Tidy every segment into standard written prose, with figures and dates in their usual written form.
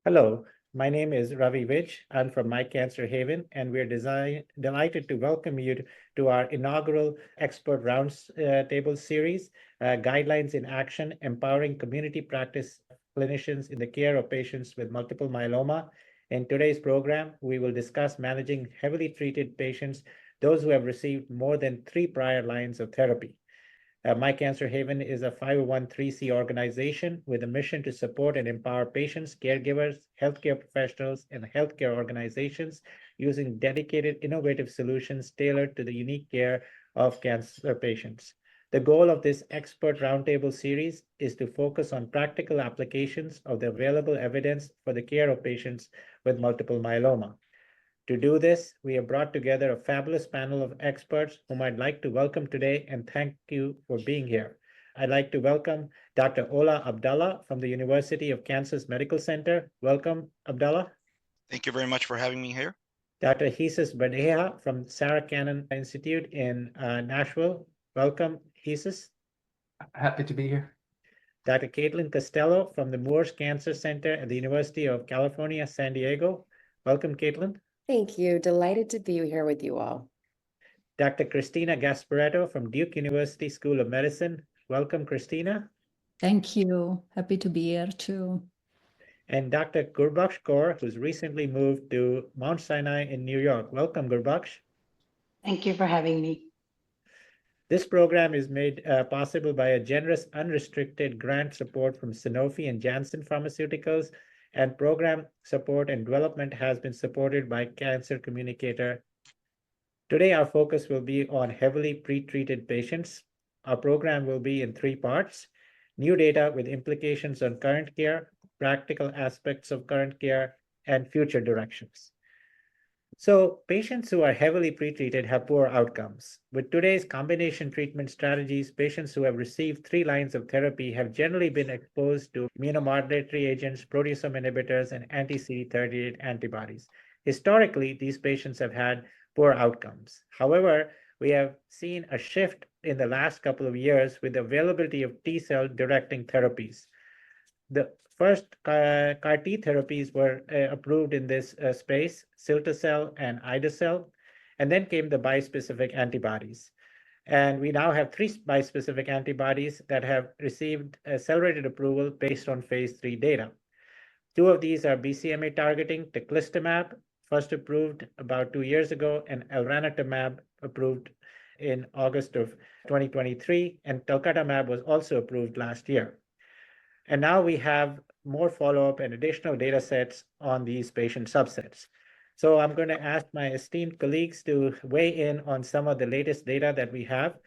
Hello, my name is Ravi Vij. I'm from MyCancerHaven, and we're delighted to welcome you to our inaugural Expert Roundtable series, Guidelines in Action, Empowering Community Practice Clinicians in the Care of Patients with Multiple Myeloma. In today's program, we will discuss managing heavily treated patients, those who have received more than 3 prior lines of therapy. MyCancerHaven is a 501(c) organization with a mission to support and empower patients, caregivers, healthcare professionals, and healthcare organizations using dedicated, innovative solutions tailored to the unique care of cancer patients. The goal of this expert roundtable series is to focus on practical applications of the available evidence for the care of patients with multiple myeloma. To do this, we have brought together a fabulous panel of experts whom I'd like to welcome today and thank you for being here. I'd like to welcome Dr. Ola Abdallah from the University of Kansas Medical Center. Welcome, Abdallah. Thank you very much for having me here. Dr. Jesus Berdeja from Sarah Cannon Institute in Nashville. Welcome, Jesus. Happy to be here. Dr. Caitlin Costello from the Moores Cancer Center at the University of California, San Diego. Welcome, Caitlin. Thank you. Delighted to be here with you all. Dr. Cristina Gasparetto from Duke University School of Medicine. Welcome, Cristina. Thank you. Happy to be here too. And Dr. Gurbaksh Kaur, who's recently moved to Mount Sinai in New York. Welcome, Gurbaksh. Thank you for having me. This program is made possible by a generous, unrestricted grant support from Sanofi and Janssen Pharmaceuticals, and program support and development has been supported by Cancer Communicator. Today, our focus will be on heavily pre-treated patients. Our program will be in 3 parts: new data with implications on current care, practical aspects of current care, and future directions. So patients who are heavily pretreated have poor outcomes. With today's combination treatment strategies, patients who have received 3 lines of therapy have generally been exposed to immunomodulatory agents, proteasome inhibitors, and anti-CD38 antibodies. Historically, these patients have had poor outcomes. However, we have seen a shift in the last couple of years with the availability of T-cell directing therapies. The first CAR T therapies were approved in this space, cilta-cel and ide-cel, and then came the bispecific antibodies. And we now have 3 bispecific antibodies that have received accelerated approval based on phase 3 data. 2 of these are BCMA targeting, teclistamab, first approved about 2 years ago, and elranatamab approved in August of 2023, and talquetamab was also approved last year. And now we have more follow-up and additional data sets on these patient subsets. So I'm going to ask my esteemed colleagues to weigh in on some of the latest data that we have.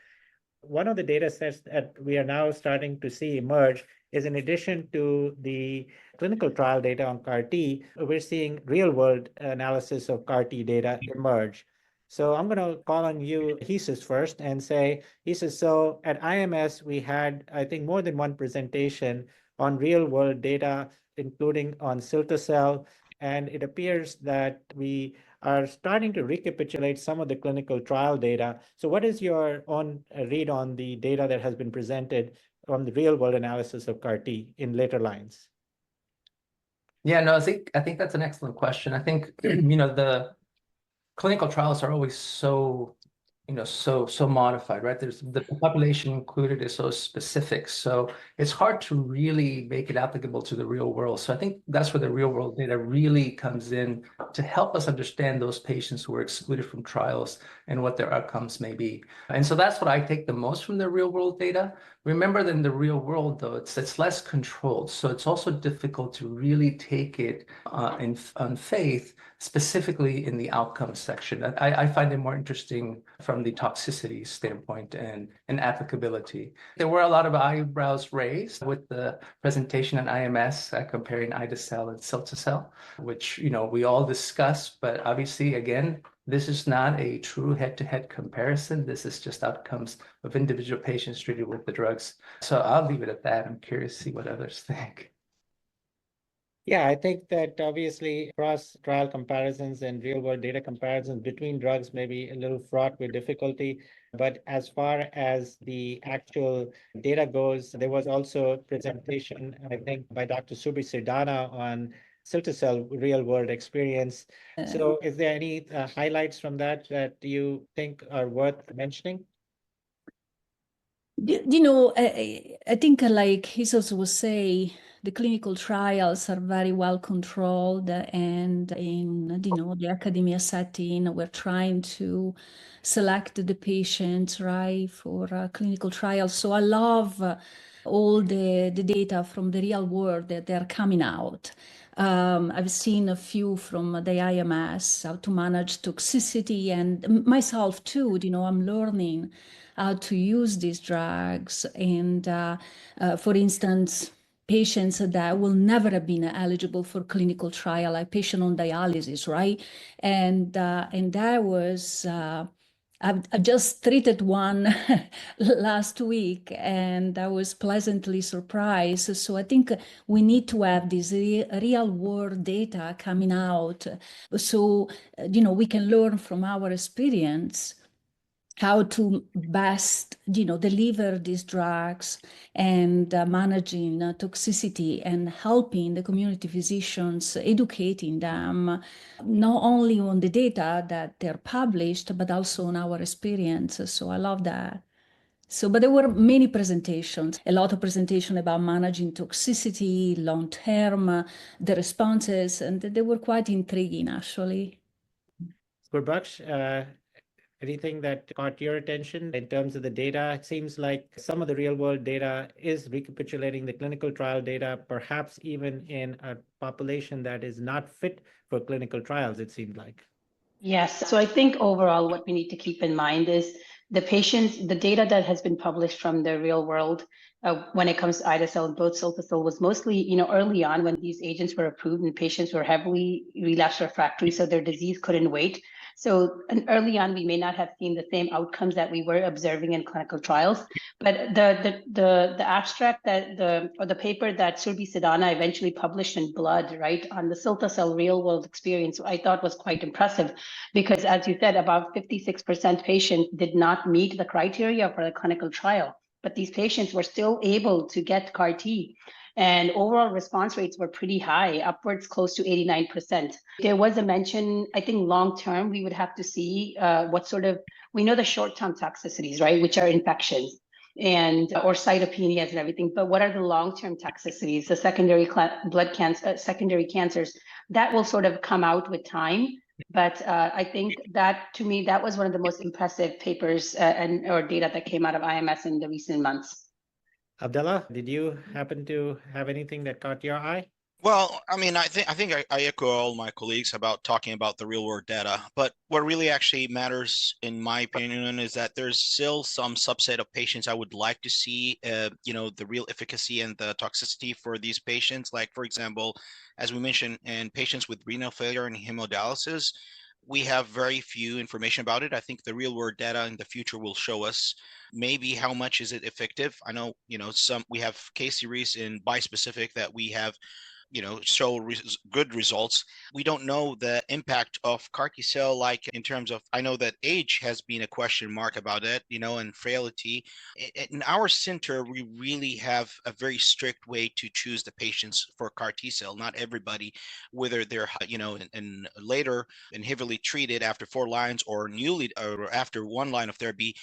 One of the data sets that we are now starting to see emerge is, in addition to the clinical trial data on CAR T, we're seeing real-world analysis of CAR T data emerge. So I'm going to call on you, Jesus, first and say, Jesus, so at IMS, we had, I think, more than one presentation on real-world data, including on cilta-cel, and it appears that we are starting to recapitulate some of the clinical trial data. So what is your own read on the data that has been presented on the real-world analysis of CAR T in later lines? Yeah, no, I think that's an excellent question. I think, the clinical trials are always so modified, right? There's the population included is so specific, so it's hard to really make it applicable to the real world. So I think that's where the real world data really comes in to help us understand those patients who are excluded from trials and what their outcomes may be. And so that's what I take the most from the real world data. Remember that in the real world, though, it's less controlled, so it's also difficult to really take it on faith, specifically in the outcomes section. I find it more interesting from the toxicity standpoint and applicability. There were a lot of eyebrows raised with the presentation at IMS comparing ide-cel and cilta-cel, which we all discussed, but obviously, again, this is not a true head-to-head comparison. This is just outcomes of individual patients treated with the drugs. So I'll leave it at that. I'm curious to see what others think. Yeah, I think that obviously cross-trial comparisons and real-world data comparisons between drugs may be a little fraught with difficulty. But as far as the actual data goes, there was also a presentation, I think, by Dr. Subi Sirdana on cilta-cel real-world experience. Uh, So is there any highlights from that that you think are worth mentioning? I think like Jesus would say, the clinical trials are very well controlled, and in the academia setting, we're trying to select the patients, right, for clinical trials. So I love all the data from the real world that they're coming out. I've seen a few from the IMS, how to manage toxicity, and myself too, I'm learning how to use these drugs. And for instance, patients that will never have been eligible for clinical trial, like patient on dialysis, right? And that was, I just treated one last week, and I was pleasantly surprised. So I think we need to have this real world data coming out, so we can learn from our experience how to best, deliver these drugs, and managing toxicity, and helping the community physicians, educating them, not only on the data that they're published, but also on our experience. So I love that. So, but there were many presentations, a lot of presentation about managing toxicity, long-term, the responses, and they were quite intriguing, actually. Gurbaksh, anything that caught your attention in terms of the data? It seems like some of the real world data is recapitulating the clinical trial data, perhaps even in a population that is not fit for clinical trials, it seemed like. Yes. So I think overall, what we need to keep in mind is the data that has been published from the real world when it comes to ide-cel and both cilta-cel was mostly, early on when these agents were approved and patients were heavily relapse refractory, so their disease couldn't wait. So early on, we may not have seen the same outcomes that we were observing in clinical trials. But the abstract or the paper that Surbi Sidana eventually published in Blood, right, on the cilta-cel real world experience, I thought was quite impressive, because as you said, about 56% patients did not meet the criteria for the clinical trial, but these patients were still able to get CAR T. And overall response rates were pretty high, upwards close to 89%. There was a mention, I think long term, we would have to see we know the short-term toxicities, right, which are infections or cytopenias and everything, but what are the long-term toxicities, the secondary blood cancer, secondary cancers, that will sort of come out with time. But I think that, to me, that was one of the most impressive papers or data that came out of IMS in the recent months. Abdullah, did you happen to have anything that caught your eye? Well, I mean, I think I echo all my colleagues about talking about the real world data, but what really actually matters, in my opinion, is that there's still some subset of patients I would like to see, the real efficacy and the toxicity for these patients. Like, for example, as we mentioned, in patients with renal failure and hemodialysis, we have very few information about it. I think the real world data in the future will show us maybe how much is it effective. I know, we have case series in bispecific that we have show good results. We don't know the impact of CAR T cell, like in terms of, I know that age has been a question mark about it, and frailty. In our center, we really have a very strict way to choose the patients for CAR T cell. Not everybody, whether they're, and later and heavily treated after 4 lines or newly or after 1 line of therapy,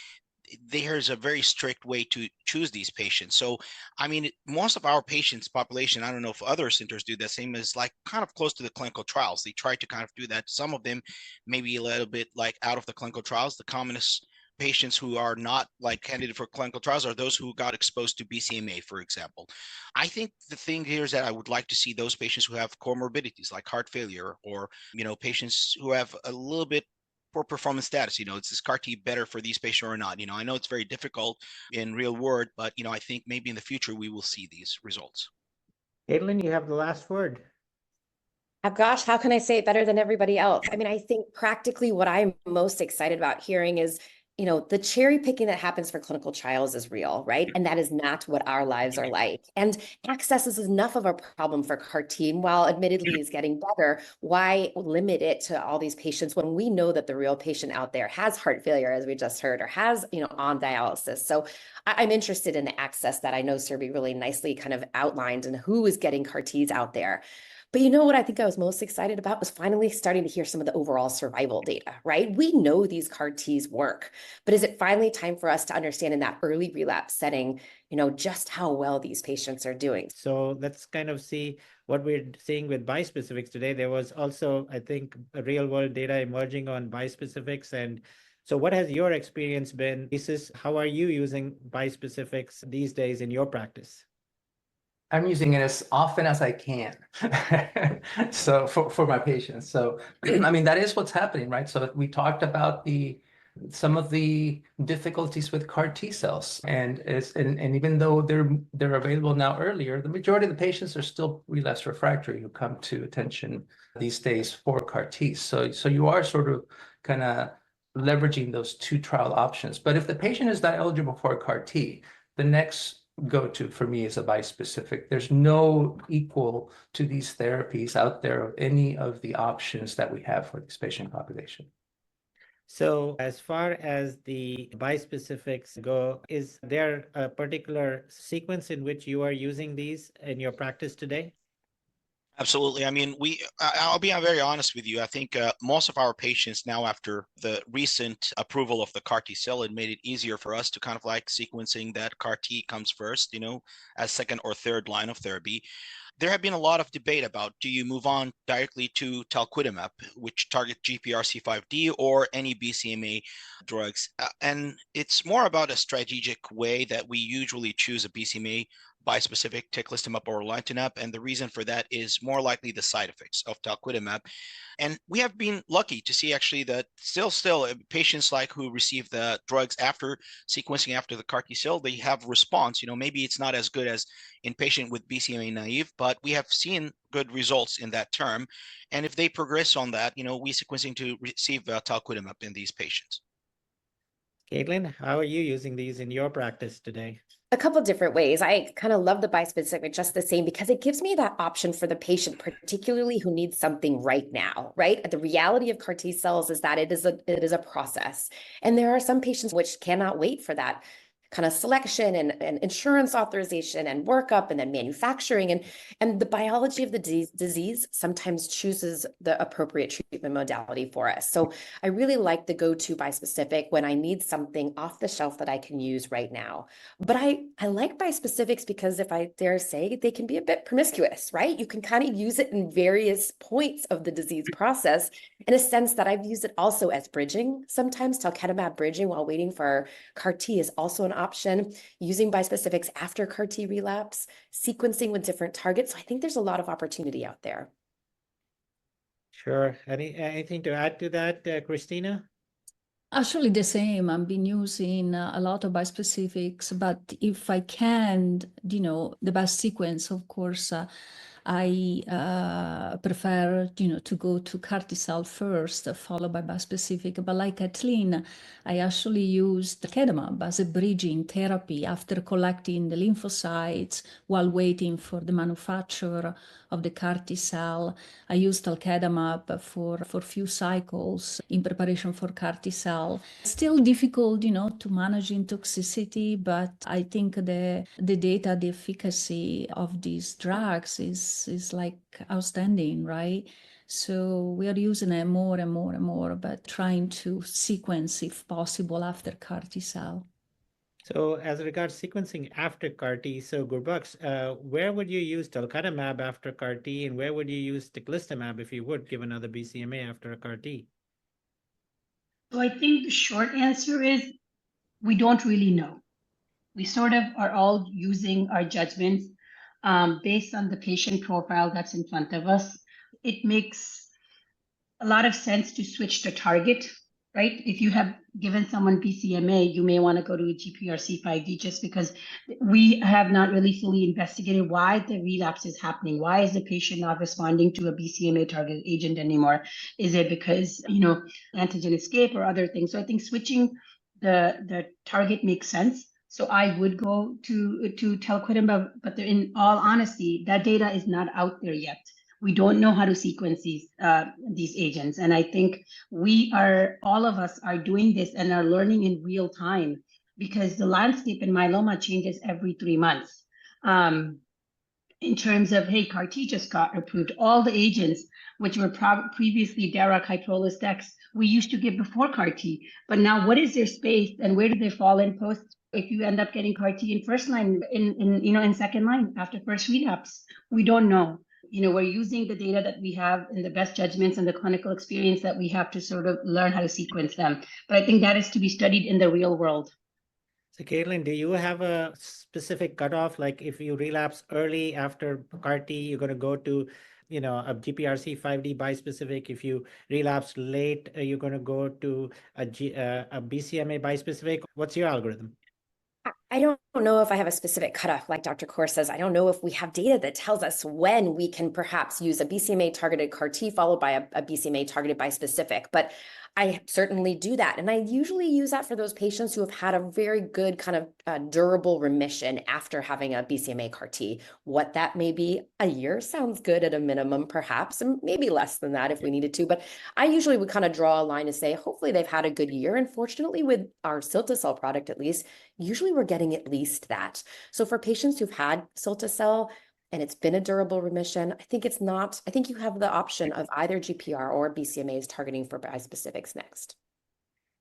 there's a very strict way to choose these patients. So, I mean, most of our patients population, I don't know if other centers do the same, is like kind of close to the clinical trials. They try to kind of do that. Some of them maybe a little bit like out of the clinical trials. The commonest patients who are not like candidate for clinical trials are those who got exposed to BCMA, for example. I think the thing here is that I would like to see those patients who have comorbidities like heart failure, or, patients who have a little bit poor performance status. Is this CAR T better for these patients or not? I know it's very difficult in real world, but I think maybe in the future we will see these results. Caitlin, you have the last word. Gosh, how can I say it better than everybody else? I mean, I think practically what I'm most excited about hearing is, the cherry picking that happens for clinical trials is real, right? And that is not what our lives are like. And access is enough of a problem for CAR T. While admittedly is getting better, why limit it to all these patients when we know that the real patient out there has heart failure, as we just heard, or has, on dialysis? So I'm interested in the access that I know Surbi really nicely kind of outlined, and who is getting CAR Ts out there. But you know what I think I was most excited about was finally starting to hear some of the overall survival data, right? We know these CAR Ts work, but is it finally time for us to understand in that early relapse setting, just how well these patients are doing? So let's kind of see what we're seeing with bispecifics today. There was also, I think, real world data emerging on bispecifics. And so what has your experience been? Isis, how are you using bispecifics these days in your practice? I'm using it as often as I can. So for my patients. So I mean, that is what's happening, right? So we talked about some of the difficulties with CAR T cells, and even though they're available now earlier, the majority of the patients are still relapse refractory who come to attention these days for CAR T. So you are sort of kind of leveraging those two trial options. But if the patient is not eligible for a CAR T, the next go-to for me is a bispecific. There's no equal to these therapies out there of any of the options that we have for this patient population. So as far as the bispecifics go, is there a particular sequence in which you are using these in your practice today? Absolutely. I mean, I'll be very honest with you. I think most of our patients now, after the recent approval of the CAR T cell, it made it easier for us to kind of like sequencing that CAR T comes first, as second or third line of therapy. There have been a lot of debate about, do you move on directly to talquetamab, which target GPRC5D, or any BCMA drugs? And it's more about a strategic way that we usually choose a BCMA bispecific, teclistamab or olanzapine, and the reason for that is more likely the side effects of talquetamab. And we have been lucky to see actually that still patients like who receive the drugs after sequencing after the CAR T cell, they have response. Maybe it's not as good as in patient with BCMA naive, but we have seen good results in that term. And if they progress on that, we sequencing to receive talquetamab in these patients. Caitlin, how are you using these in your practice today? A couple different ways. I kind of love the bispecific just the same because it gives me that option for the patient, particularly who needs something right now, right? The reality of CAR T cells is that it is a process. And there are some patients which cannot wait for that kind of selection and insurance authorization and workup and then manufacturing. And the biology of the disease sometimes chooses the appropriate treatment modality for us. So I really like the go-to bispecific when I need something off the shelf that I can use right now. But I like bispecifics because, if I dare say, they can be a bit promiscuous, right? You can kind of use it in various points of the disease process, in a sense that I've used it also as bridging. Sometimes talquetamab bridging while waiting for CAR T is also an option. Using bispecifics after CAR T relapse, sequencing with different targets. So I think there's a lot of opportunity out there. Sure. Anything to add to that, Christina? Actually, the same. I've been using a lot of bispecifics, but if I can, the best sequence, of course, I prefer, to go to CAR T cell first, followed by bispecific. But like Kathleen, I actually used talquetamab as a bridging therapy after collecting the lymphocytes while waiting for the manufacture of the CAR T cell. I used talquetamab for a few cycles in preparation for CAR T cell. Still difficult, to manage in toxicity, but I think the data, the efficacy of these drugs is like outstanding, right? So we are using it more and more and more, but trying to sequence if possible after CAR T cell. So as regards sequencing after CAR T, so Gurbaksh, where would you use talquetamab after CAR T, and where would you use teclistamab if you would give another BCMA after a CAR T? So I think the short answer is we don't really know. We sort of are all using our judgments based on the patient profile that's in front of us. It makes a lot of sense to switch the target, right? If you have given someone BCMA, you may want to go to a GPRC5D just because we have not really fully investigated why the relapse is happening. Why is the patient not responding to a BCMA targeted agent anymore? Is it because, antigen escape or other things? So I think switching the target makes sense. So I would go to talquetamab, but in all honesty, that data is not out there yet. We don't know how to sequence these agents. And I think all of us are doing this and are learning in real time, because the landscape in myeloma changes every 3 months. in terms of, hey, CAR T just got approved. All the agents, which were previously Dara, Kyprolis, Dex, we used to give before CAR T. But now what is their space and where do they fall in post? If you end up getting CAR T in first line, in second line after first relapse, we don't know. We're using the data that we have and the best judgments and the clinical experience that we have to sort of learn how to sequence them. But I think that is to be studied in the real world. So Caitlin, do you have a specific cutoff? Like if you relapse early after CAR T, you're going to go to, a GPRC5D bispecific. If you relapse late, you're going to go to a BCMA bispecific. What's your algorithm? I don't know if I have a specific cutoff, like Dr. Kaur says. I don't know if we have data that tells us when we can perhaps use a BCMA targeted CAR T followed by a BCMA targeted bispecific, but I certainly do that. And I usually use that for those patients who have had a very good kind of durable remission after having a BCMA CAR T. What that may be, a year sounds good at a minimum, perhaps, and maybe less than that if we needed to. But I usually would kind of draw a line to say, hopefully they've had a good year. And fortunately, with our cilta-cel product, at least, usually we're getting at least that. So for patients who've had cilta-cel and it's been a durable remission, I think you have the option of either GPR or BCMAs targeting for bispecifics next.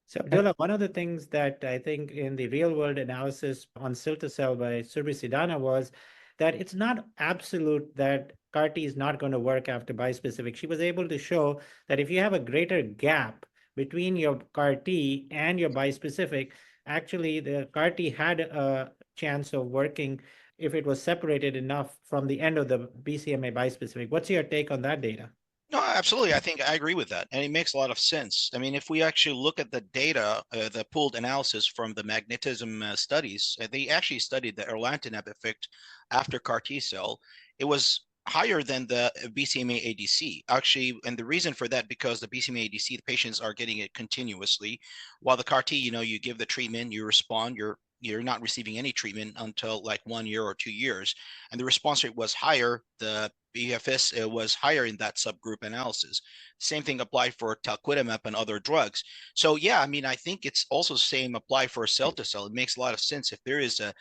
So Abdullah, one of the things that I think in the real world analysis on cilta-cel by Surbi Sidana was that it's not absolute that CAR T is not going to work after bispecific. She was able to show that if you have a greater gap between your CAR T and your bispecific, actually the CAR T had a chance of working if it was separated enough from the end of the BCMA bispecific. What's your take on that data? No, absolutely. I think I agree with that. And it makes a lot of sense. I mean, if we actually look at the data, the pooled analysis from the magnetism studies, they actually studied the erlantinib effect after CAR T cell. It was higher than the BCMA ADC. Actually, and the reason for that, because the BCMA ADC, the patients are getting it continuously, while the CAR T, you give the treatment, you respond, you're not receiving any treatment until like 1 year or 2 years. And the response rate was higher. The BFS was higher in that subgroup analysis. Same thing applied for talquetamab and other drugs. So yeah, I mean, I think it's also same apply for cilta-cel. It makes a lot of sense. If there is a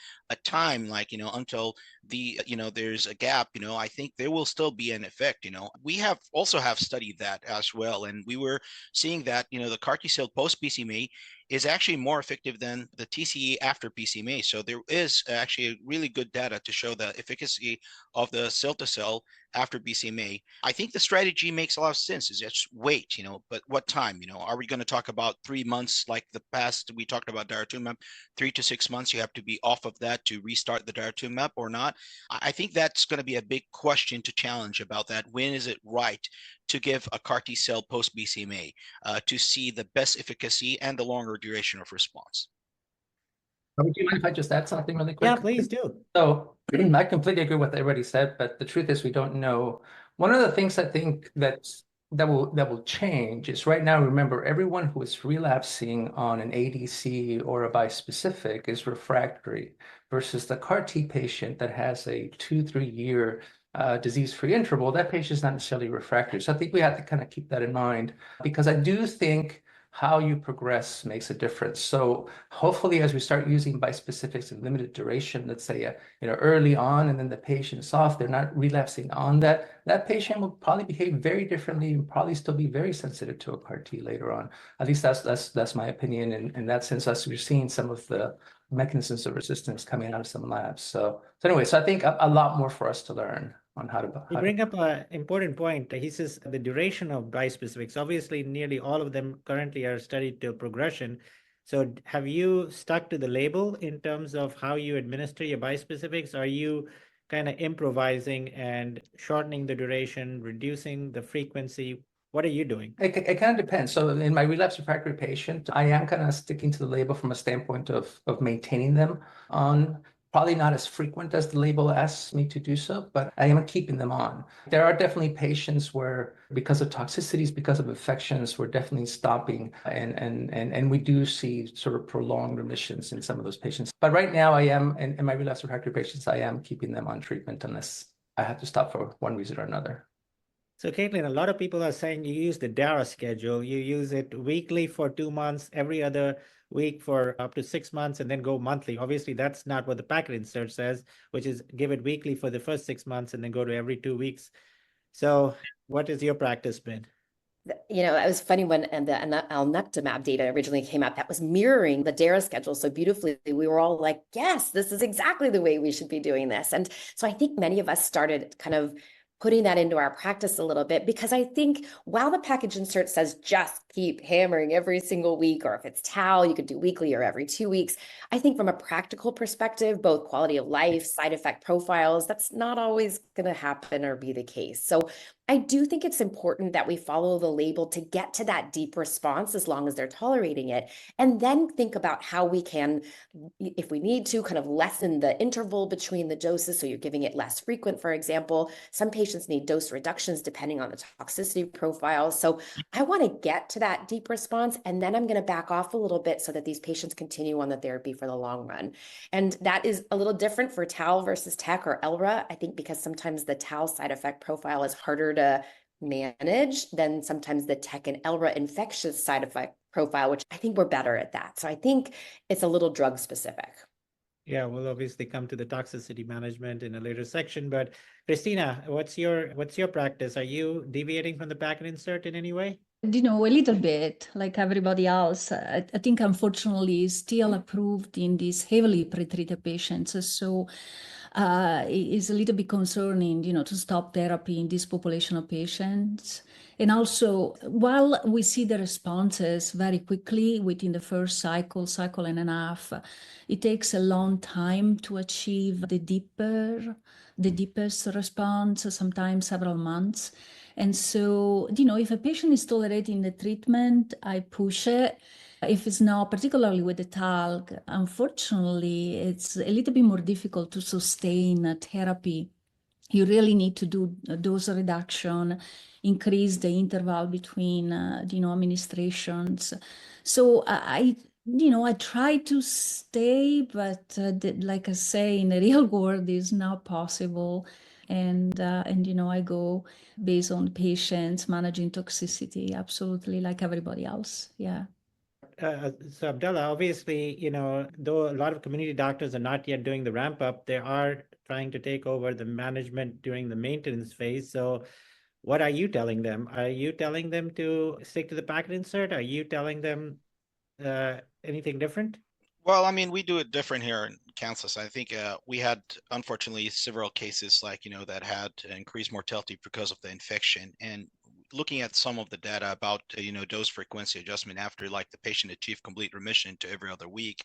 time like, until the, there's a gap, I think there will still be an effect. We have studied that as well. And we were seeing that, the CAR T cell post BCMA is actually more effective than the TCE after BCMA. So there is actually really good data to show the efficacy of the cilta-cel after BCMA. I think the strategy makes a lot of sense, is just wait, but what time? Are we going to talk about 3 months like the past we talked about daratumumab, 3 to 6 months you have to be off of that to restart the daratumumab or not? I think that's going to be a big question to challenge about that. When is it right to give a CAR T cell post BCMA to see the best efficacy and the longer duration of response? Would you mind if I just add something really quick? Yeah, please do. So I completely agree with what everybody said, but the truth is we don't know. One of the things I think that will change is right now, remember, everyone who is relapsing on an ADC or a bispecific is refractory versus the CAR T patient that has a 2-3 year disease-free interval. That patient is not necessarily refractory. So I think we have to kind of keep that in mind, because I do think how you progress makes a difference. So hopefully, as we start using bispecifics in limited duration, let's say early on, and then the patient's off, they're not relapsing on that patient will probably behave very differently and probably still be very sensitive to a CAR T later on. At least that's my opinion in that sense, as we're seeing some of the mechanisms of resistance coming out of some labs. So anyway, I think a lot more for us to learn on how to. You bring up an important point. He says the duration of bispecifics. Obviously, nearly all of them currently are studied till progression. So have you stuck to the label in terms of how you administer your bispecifics? Are you kind of improvising and shortening the duration, reducing the frequency? What are you doing? It kind of depends. So in my relapse refractory patient, I am kind of sticking to the label from a standpoint of maintaining them on. Probably not as frequent as the label asks me to do so, but I am keeping them on. There are definitely patients where, because of toxicities, because of infections, we're definitely stopping, and we do see sort of prolonged remissions in some of those patients. But right now, I am, in my relapse refractory patients, I am keeping them on treatment unless I have to stop for one reason or another. So, Caitlin, a lot of people are saying you use the DARA schedule. You use it weekly for 2 months, every other week for up to 6 months, and then go monthly. Obviously, that's not what the packet insert says, which is give it weekly for the first 6 months and then go to every 2 weeks. So, what has your practice been? You know, it was funny when the alnuctamab data originally came out, that was mirroring the DARA schedule so beautifully. We were all like, yes, this is exactly the way we should be doing this. And so I think many of us started kind of putting that into our practice a little bit, because I think while the package insert says just keep hammering every single week, or if it's TAL, you could do weekly or every 2 weeks. I think from a practical perspective, both quality of life, side effect profiles, that's not always going to happen or be the case. So I do think it's important that we follow the label to get to that deep response as long as they're tolerating it. And then think about how we can, if we need to, kind of lessen the interval between the doses. So you're giving it less frequent, for example. Some patients need dose reductions depending on the toxicity profile. So I want to get to that deep response, and then I'm going to back off a little bit so that these patients continue on the therapy for the long run. And that is a little different for TAL versus TEC or ELRA, I think, because sometimes the TAL side effect profile is harder to manage than sometimes the TEC and ELRA infectious side effect profile, which I think we're better at that. So I think it's a little drug specific. Yeah, we'll obviously come to the toxicity management in a later section, but Christina, what's your practice? Are you deviating from the packet insert in any way? You know, a little bit like everybody else. I think unfortunately it's still approved in these heavily pretreated patients. So it is a little bit concerning, you know, to stop therapy in this population of patients. And also, while we see the responses very quickly within the first cycle and a half, it takes a long time to achieve the deepest response, sometimes several months. And so, you know, if a patient is tolerating the treatment, I push it. If it's not, particularly with the talc, unfortunately, it's a little bit more difficult to sustain a therapy. You really need to do a dose reduction, increase the interval between, you know, administrations. So I try to stay, but like I say, in the real world, it's not possible. And you know, I go based on patients managing toxicity, absolutely, like everybody else. Yeah. So Abdullah, obviously, you know, though a lot of community doctors are not yet doing the ramp up, they are trying to take over the management during the maintenance phase. So what are you telling them? Are you telling them to stick to the packet insert? Are you telling them anything different? Well, I mean, we do it different here in Kansas. I think we had, unfortunately, several cases like, that had increased mortality because of the infection. And looking at some of the data about, dose frequency adjustment after like the patient achieved complete remission to every other week,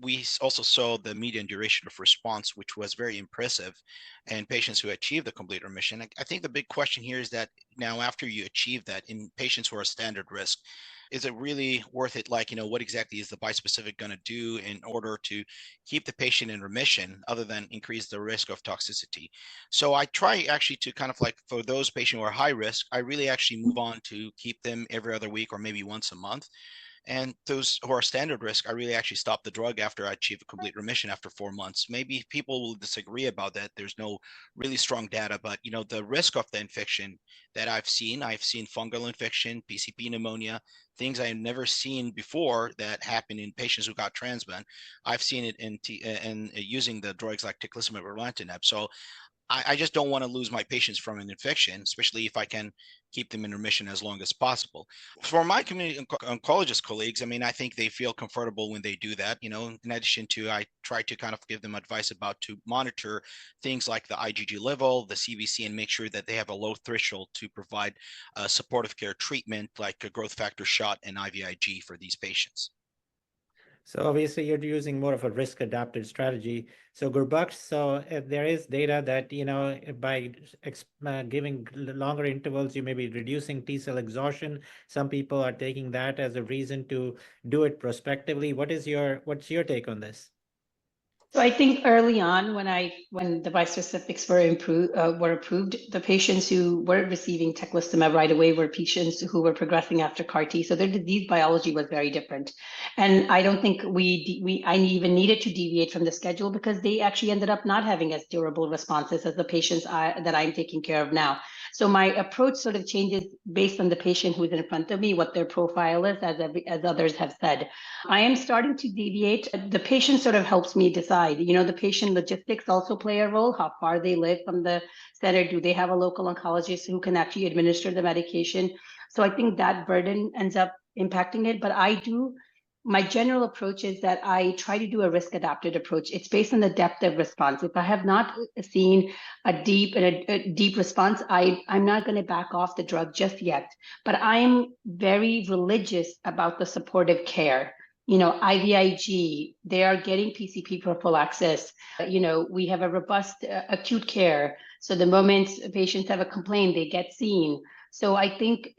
we also saw the median duration of response, which was very impressive, and patients who achieved the complete remission. I think the big question here is that now after you achieve that in patients who are standard risk, is it really worth it? Like, what exactly is the bispecific going to do in order to keep the patient in remission other than increase the risk of toxicity? So I try actually to kind of like, for those patients who are high risk, I really actually move on to keep them every other week or maybe once a month. And those who are standard risk, I really actually stop the drug after I achieve a complete remission after 4 months. Maybe people will disagree about that. There's no really strong data, but the risk of the infection that I've seen fungal infection, PCP pneumonia, things I've never seen before that happen in patients who got transplant. I've seen it in using the drugs like teclistamab or relantinib. So I just don't want to lose my patients from an infection, especially if I can keep them in remission as long as possible. For my community oncologist colleagues, I mean, I think they feel comfortable when they do that. In addition to, I try to kind of give them advice about to monitor things like the IgG level, the CBC, and make sure that they have a low threshold to provide supportive care treatment like a growth factor shot and IVIG for these patients. So obviously you're using more of a risk adapted strategy. So Gurbaksh, so there is data that, by giving longer intervals, you may be reducing T cell exhaustion. Some people are taking that as a reason to do it prospectively. What's your take on this? So I think early on, when the bispecifics were approved, the patients who were receiving teclistamab right away were patients who were progressing after CAR T. So their disease biology was very different, and I don't think I even needed to deviate from the schedule because they actually ended up not having as durable responses as the patients that I'm taking care of now. So my approach sort of changes based on the patient who's in front of me, what their profile is, as others have said. I am starting to deviate. The patient sort of helps me decide. The patient logistics also play a role. How far they live from the center? Do they have a local oncologist who can actually administer the medication? So I think that burden ends up impacting it. But my general approach is that I try to do a risk adapted approach. It's based on the depth of response. If I have not seen a deep response, I'm not going to back off the drug just yet. But I'm very religious about the supportive care. IVIG, they are getting PCP prophylaxis. We have a robust acute care. So the moment patients have a complaint, they get seen. So I think,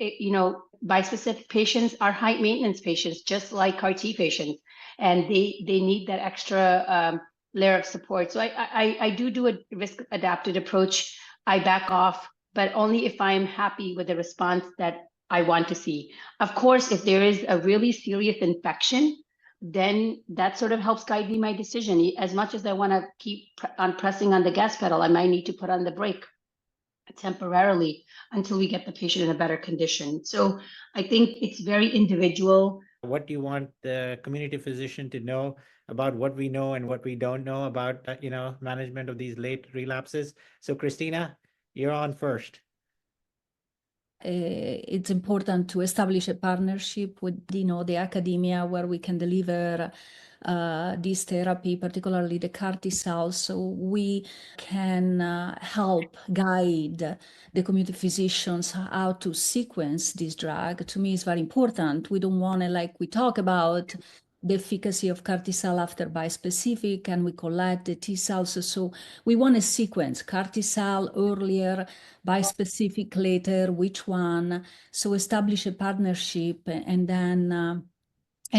bispecific patients are high maintenance patients, just like CAR T patients, and they need that extra layer of support. So I do a risk adapted approach. I back off, but only if I'm happy with the response that I want to see. Of course, if there is a really serious infection, then that sort of helps guide me my decision. As much as I want to keep on pressing on the gas pedal, I might need to put on the brake temporarily until we get the patient in a better condition. So I think it's very individual. What do you want the community physician to know about what we know and what we don't know about, management of these late relapses? So Christina, you're on first. It's important to establish a partnership with, the academia where we can deliver this therapy, particularly the CAR T cells, so we can help guide the community physicians how to sequence this drug. To me, it's very important. We don't want to, like we talk about the efficacy of CAR T cell after bispecific, and we collect the T cells. So we want to sequence CAR T cell earlier, bispecific later, which one. So establish a partnership, and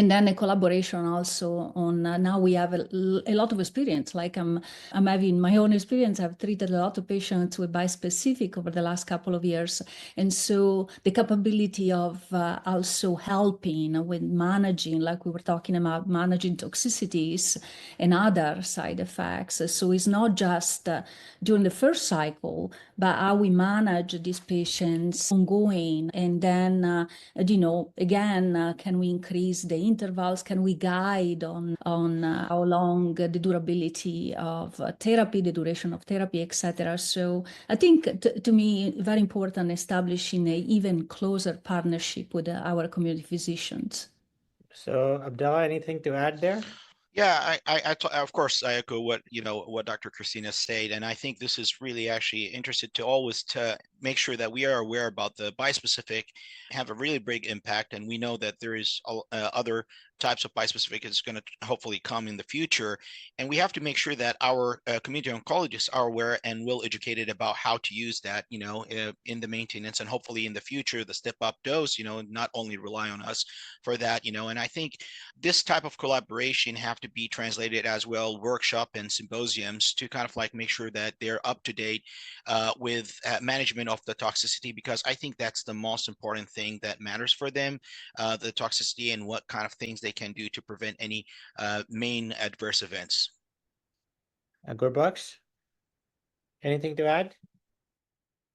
then a collaboration also on, now we have a lot of experience, like I'm having my own experience. I've treated a lot of patients with bispecific over the last couple of years. And so the capability of also helping with managing, like we were talking about, managing toxicities and other side effects. So it's not just during the first cycle, but how we manage these patients ongoing. And then, again, can we increase the intervals? Can we guide on how long the durability of therapy, the duration of therapy, etc. So I think to me, very important establishing an even closer partnership with our community physicians. So Abdullah, anything to add there? Yeah, of course, I echo what Dr. Christina said, and I think this is really actually interested to always to make sure that we are aware about the bispecific have a really big impact, and we know that there is other types of bispecific is going to hopefully come in the future, and we have to make sure that our community oncologists are aware and well educated about how to use that, in the maintenance, and hopefully in the future the step up dose, not only rely on us for that, and I think this type of collaboration have to be translated as well, workshop and symposiums, to kind of like make sure that they're up to date with management of the toxicity, because I think that's the most important thing that matters for them, the toxicity and what kind of things they can do to prevent any main adverse events. Gurbuxh, anything to add?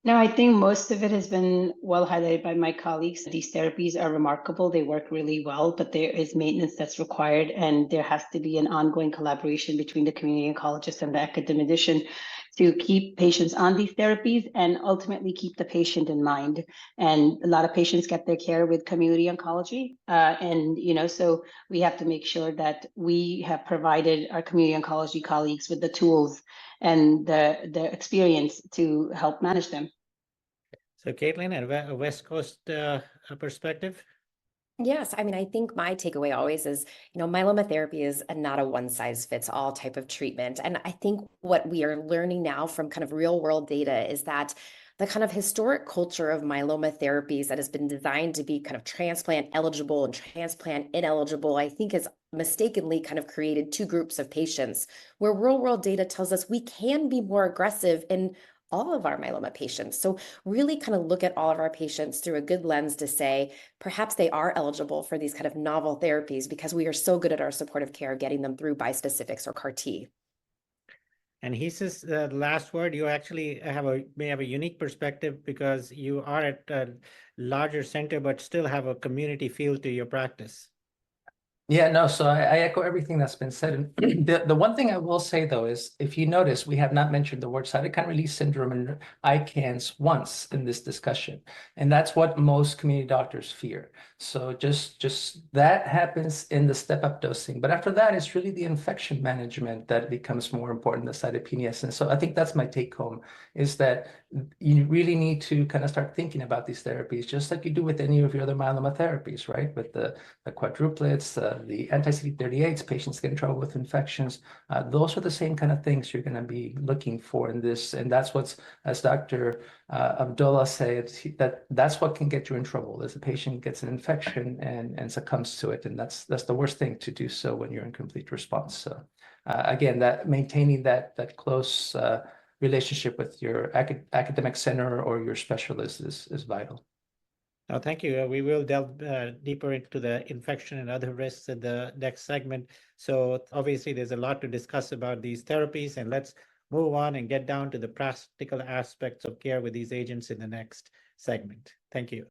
No, I think most of it has been well highlighted by my colleagues. These therapies are remarkable. They work really well, but there is maintenance that's required, and there has to be an ongoing collaboration between the community oncologist and the academician to keep patients on these therapies and ultimately keep the patient in mind. And a lot of patients get their care with community oncology. So we have to make sure that we have provided our community oncology colleagues with the tools and the experience to help manage them. So Caitlin, a West Coast perspective? Yes, I mean, I think my takeaway always is, myeloma therapy is not a one-size-fits-all type of treatment. And I think what we are learning now from kind of real-world data is that the kind of historic culture of myeloma therapies that has been designed to be kind of transplant eligible and transplant ineligible, I think is mistakenly kind of created two groups of patients, where real world data tells us we can be more aggressive in all of our myeloma patients. So really kind of look at all of our patients through a good lens to say, perhaps they are eligible for these kind of novel therapies because we are so good at our supportive care, getting them through bispecifics or CAR T. And he says the last word, you actually may have a unique perspective because you are at a larger center, but still have a community feel to your practice. Yeah, no, so I echo everything that's been said. And the one thing I will say, though, is if you notice, we have not mentioned the word cytokine release syndrome and ICANS once in this discussion. And that's what most community doctors fear. So just that happens in the step-up dosing. But after that, it's really the infection management that becomes more important, the cytopenias. And so I think that's my take home, is that you really need to kind of start thinking about these therapies, just like you do with any of your other myeloma therapies, right? With the quadruplets, the anti-CD38s, patients get in trouble with infections. Those are the same kind of things you're going to be looking for in this. And that's what's, as Dr. Abdullah said, that's what can get you in trouble, is a patient gets an infection and succumbs to it. And that's the worst thing to do so when you're in complete response. So again, that maintaining that close relationship with your academic center or your specialist is vital. Oh, thank you. We will delve deeper into the infection and other risks in the next segment. So obviously there's a lot to discuss about these therapies, and let's move on and get down to the practical aspects of care with these agents in the next segment. Thank you.